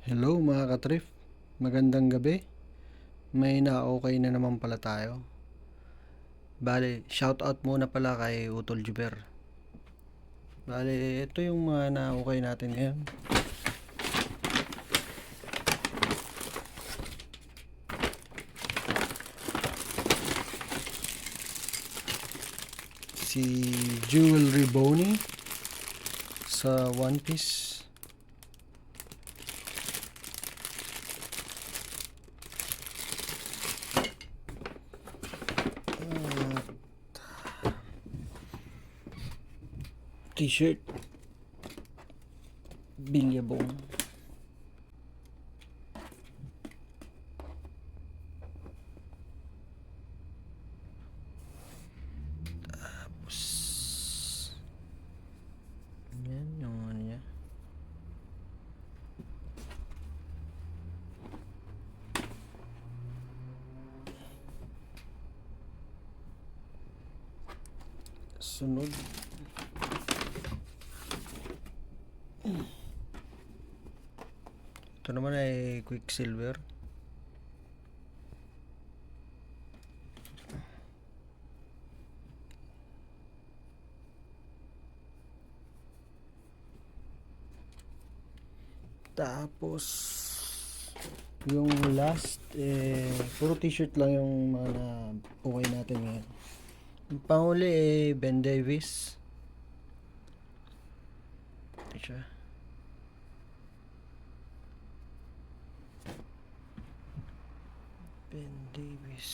Hello mga katrip, magandang gabi. May na-okay na naman pala tayo. Bale, shoutout muna pala kay Utol Juber. Bale, ito yung mga na-okay natin ngayon. Si Jewelry Boney sa One Piece. T-shirt Bilyabong. Tapos yan yung ano niya. Sunod, ito naman ay Quicksilver. Tapos yung last puro t-shirt lang yung mga okay natin ngayon. Yung panghuli Ben Davis. Ito siya. Ben Davis.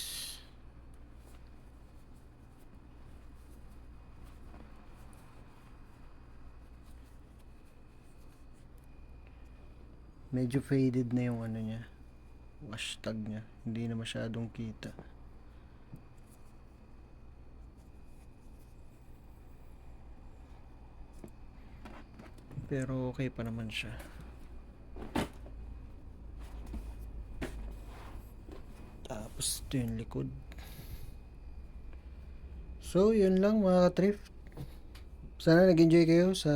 Medyo faded na yung ano niya, hashtag niya, hindi na masyadong kita. Pero okay pa naman siya. Tapos ito yung likod. So yun lang mga ka-thrift. Sana nag-enjoy kayo sa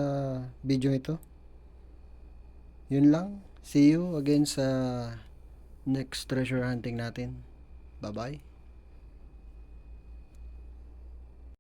video ito. Yun lang. See you again sa next treasure hunting natin. Bye bye.